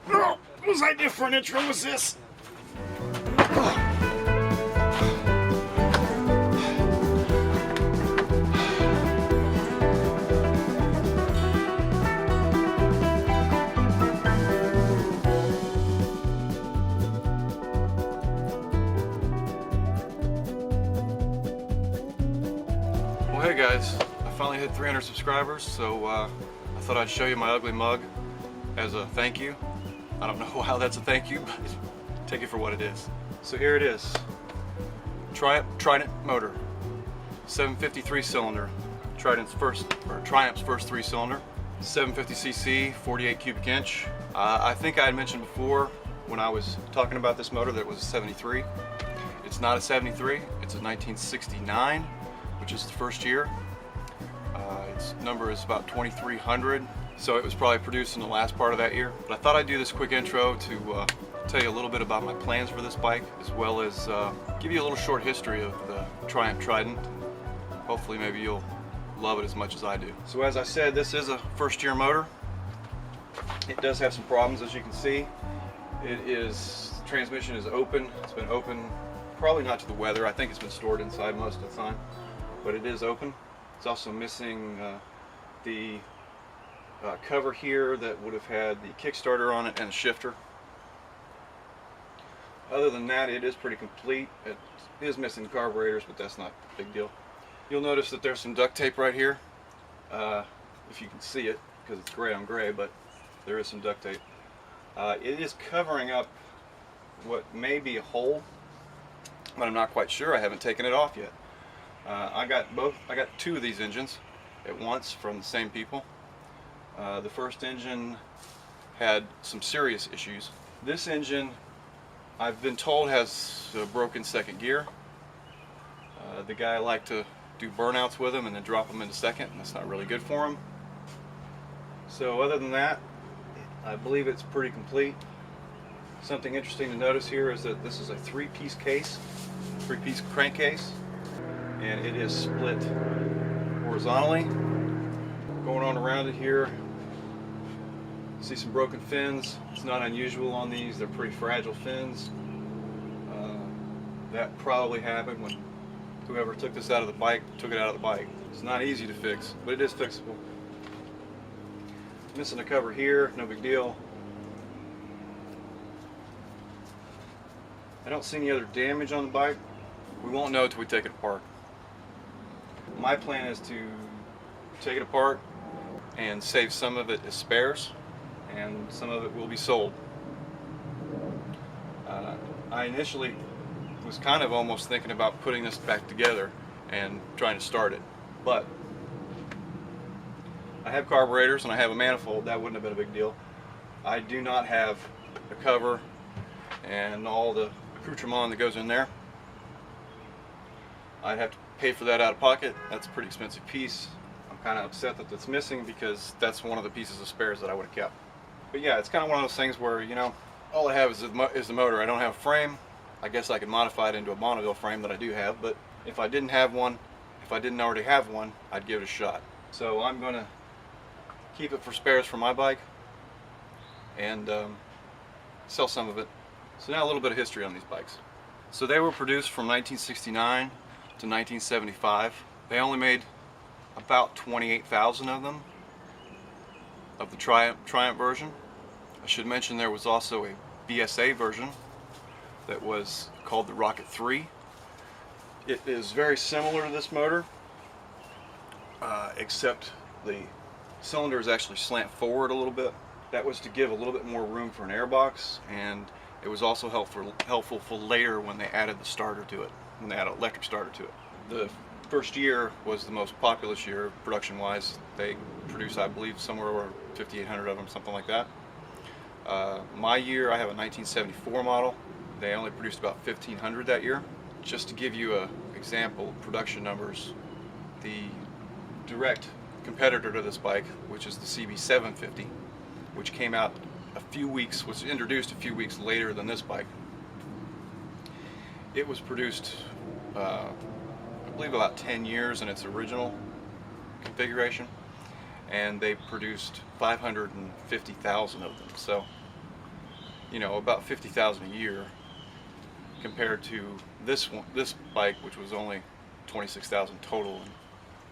Whose idea for an intro was this? Well, hey guys, I finally hit 300 subscribers, so I thought I'd show you my ugly mug as a thank you. I don't know how that's a thank you, but take it for what it is. So here it is. Triumph Trident motor, 753 cylinder. Triumph's first 3-cylinder, 750cc, 48 cubic inch. I think I had mentioned before when I was talking about this motor that it was a 73. It's not a 73, it's a 1969, which is the first year. Its number is about 2300, so it was probably produced in the last part of that year. But I thought I'd do this quick intro to tell you a little bit about my plans for this bike, as well as give you a little short history of the Triumph Trident. Hopefully maybe you'll love it as much as I do. So as I said, this is a first-year motor. It does have some problems, as you can see. The transmission is open. It's been open, probably not to the weather. I think it's been stored inside most of the time, but it is open. It's also missing the cover here that would have had the Kickstarter on it and a shifter. Other than that, it is pretty complete. It is missing carburetors, but that's not a big deal. You'll notice that there's some duct tape right here, if you can see it, because it's gray on gray, but there is some duct tape. It is covering up what may be a hole, but I'm not quite sure. I haven't taken it off yet. I got two of these engines at once from the same people. The first engine had some serious issues. This engine, I've been told, has a broken second gear. The guy liked to do burnouts with them and then drop them into second, and that's not really good for him. So other than that, I believe it's pretty complete. Something interesting to notice here is that this is a three-piece crankcase, and it is split horizontally. Going on around it here, see some broken fins. It's not unusual on these. They're pretty fragile fins. That probably happened when whoever took this out of the bike took it out of the bike. It's not easy to fix, but it is fixable. Missing a cover here, no big deal. I don't see any other damage on the bike. We won't know until we take it apart. My plan is to take it apart and save some of it as spares, and some of it will be sold. I initially was kind of almost thinking about putting this back together and trying to start it, but I have carburetors and I have a manifold. That wouldn't have been a big deal. I do not have a cover and all the accoutrement that goes in there. I'd have to pay for that out of pocket. That's a pretty expensive piece. I'm kind of upset that it's missing because that's one of the pieces of spares that I would have kept. But yeah, it's kind of one of those things where, you know, all I have is the motor. I don't have a frame. I guess I could modify it into a Bonneville frame that I do have, but if I didn't already have one, I'd give it a shot. So I'm going to keep it for spares for my bike and sell some of it. So now a little bit of history on these bikes. So they were produced from 1969 to 1975. They only made about 28,000 of them, of the Triumph version. I should mention there was also a BSA version that was called the Rocket 3. It is very similar to this motor, except the cylinders actually slant forward a little bit. That was to give a little bit more room for an airbox, and it was also helpful for later when they added the starter to it, when they added an electric starter to it. The first year was the most populous year production-wise. They produced, I believe, somewhere over 5,800 of them, something like that. My year, I have a 1974 model. They only produced about 1,500 that year. Just to give you an example of production numbers, the direct competitor to this bike, which is the CB750, which came out was introduced a few weeks later than this bike. It was produced, I believe, about 10 years in its original configuration, and they produced 550,000 of them. So you know, about 50,000 a year compared to this bike, which was only 26,000 total in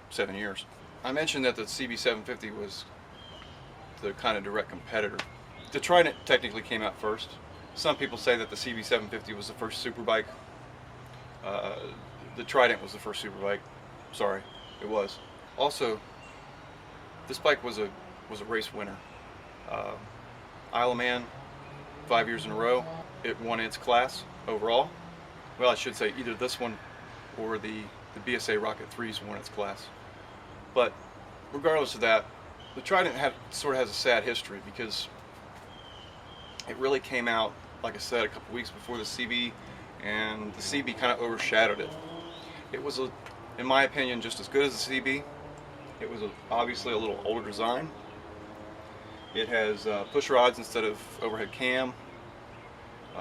7 years. I mentioned that the CB750 was the kind of direct competitor. The Trident technically came out first. Some people say that the CB750 was the first superbike. The Trident was the first superbike. Sorry, it was. Also, this bike was a race winner. Isle of Man, 5 years in a row, it won its class overall. Well, I should say either this one or the BSA Rocket 3s won its class. But regardless of that, the Trident sort of has a sad history because it really came out, like I said, a couple weeks before the CB, and the CB kind of overshadowed it. It was, in my opinion, just as good as the CB. It was obviously a little older design. It has push rods instead of overhead cam.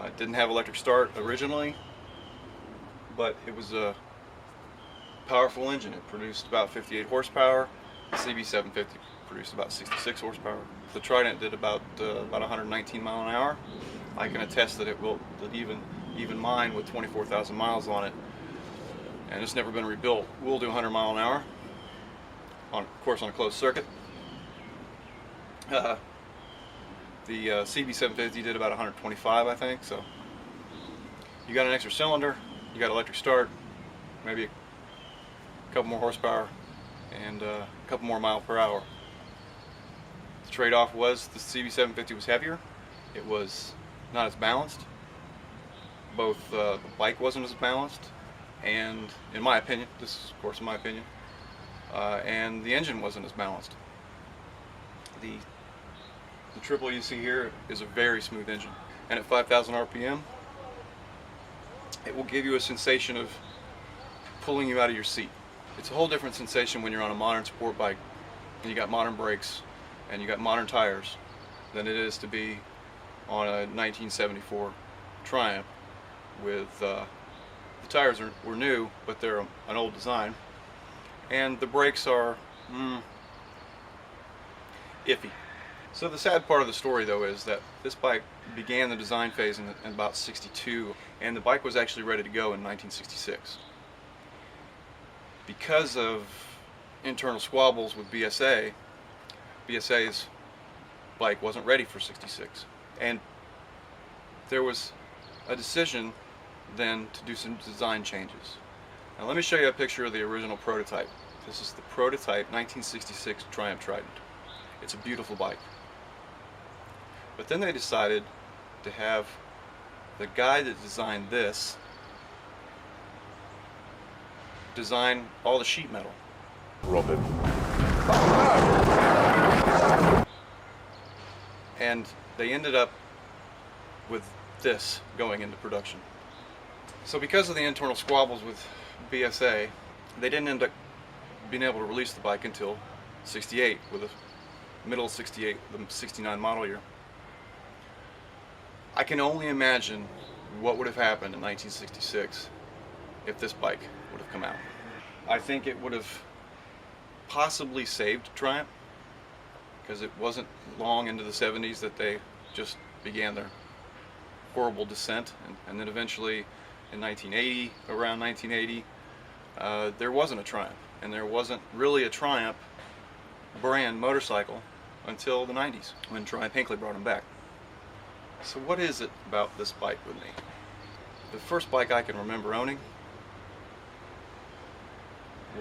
It didn't have electric start originally, but it was a powerful engine. It produced about 58 horsepower. The CB750 produced about 66 horsepower. The Trident did about 119 mile an hour. I can attest that even mine with 24,000 miles on it, and it's never been rebuilt, will do 100 mile an hour. Of course, on a closed circuit. The CB750 did about 125, I think. So you got an extra cylinder, you got electric start, maybe a couple more horsepower, and a couple more miles per hour. The trade-off was the CB750 was heavier. It was not as balanced. Both the bike wasn't as balanced, and in my opinion, this is of course in my opinion, and the engine wasn't as balanced. The triple you see here is a very smooth engine, and at 5,000 RPM, it will give you a sensation of pulling you out of your seat. It's a whole different sensation when you're on a modern sport bike and you got modern brakes and you got modern tires than it is to be on a 1974 Triumph with the tires were new, but they're an old design, and the brakes are iffy. So the sad part of the story, though, is that this bike began the design phase in about '62, and the bike was actually ready to go in 1966. Because of internal squabbles with BSA, BSA's bike wasn't ready for '66, and there was a decision then to do some design changes. Now let me show you a picture of the original prototype. This is the prototype 1966 Triumph Trident. It's a beautiful bike. But then they decided to have the guy that designed this design all the sheet metal. Robin. And they ended up with this going into production. So because of the internal squabbles with BSA, they didn't end up being able to release the bike until '68, with a middle of '68, the '69 model year. I can only imagine what would have happened in 1966 if this bike would have come out. I think it would have possibly saved Triumph, because it wasn't long into the '70s that they just began their horrible descent, and then eventually in 1980, around 1980, there wasn't a Triumph, and there wasn't really a Triumph brand motorcycle until the '90s, when Triumph Hinckley brought them back. So what is it about this bike with me? The first bike I can remember owning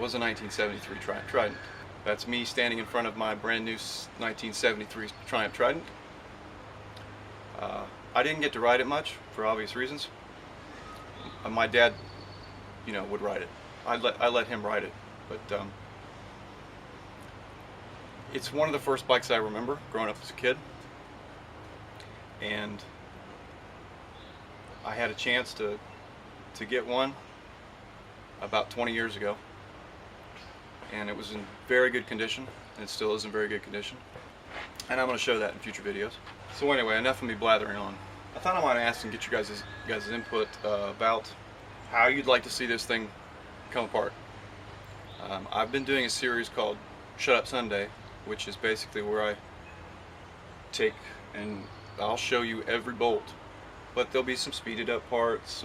was a 1973 Triumph Trident. That's me standing in front of my brand new 1973 Triumph Trident. I didn't get to ride it much for obvious reasons. My dad, would ride it. I let him ride it, but it's one of the first bikes I remember growing up as a kid, and I had a chance to get one about 20 years ago, and it was in very good condition, and it still is in very good condition, and I'm going to show that in future videos. So anyway, enough of me blathering on. I thought I might ask and get you guys' input about how you'd like to see this thing come apart. I've been doing a series called Shut Up Sunday, which is basically where I take and I'll show you every bolt but there'll be some speeded up parts,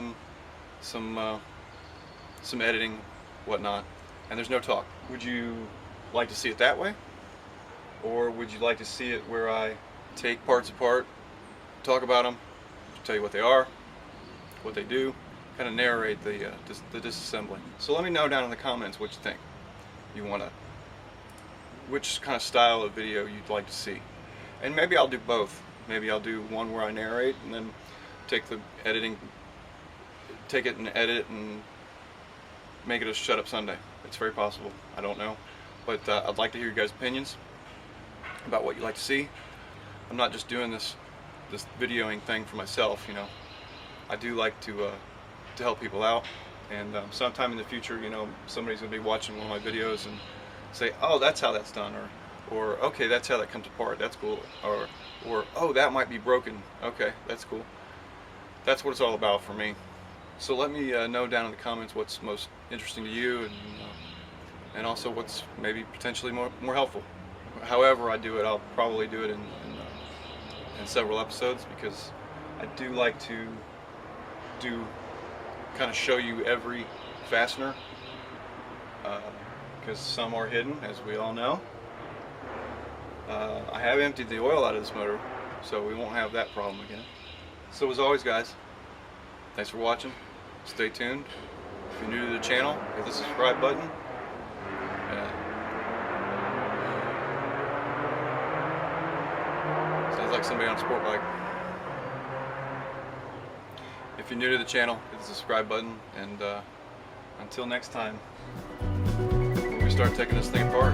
some editing, whatnot, and there's no talk. Would you like to see it that way? Or would you like to see it where I take parts apart, talk about them, tell you what they are, what they do, kind of narrate the disassembly? So let me know down in the comments what you think. Which kind of style of video you'd like to see. And maybe I'll do both. Maybe I'll do one where I narrate and then take it and edit it and make it a Shut Up Sunday. It's very possible. I don't know. But I'd like to hear your guys' opinions about what you'd like to see. I'm not just doing this videoing thing for myself, you know. I do like to help people out, and sometime in the future, you know, somebody's gonna be watching one of my videos and say, oh, that's how that's done, or okay, that's how that comes apart, that's cool, or oh, that might be broken, okay, that's cool. That's what it's all about for me. So let me know down in the comments what's most interesting to you, and also what's maybe potentially more helpful. However I do it, I'll probably do it in several episodes, because I do like to kind of show you every fastener, because some are hidden, as we all know. I have emptied the oil out of this motor, so we won't have that problem again. So as always, guys, thanks for watching. Stay tuned. If you're new to the channel, hit the subscribe button. Sounds like somebody on a sport bike. If you're new to the channel, hit the subscribe button, and until next time, when we start taking this thing apart.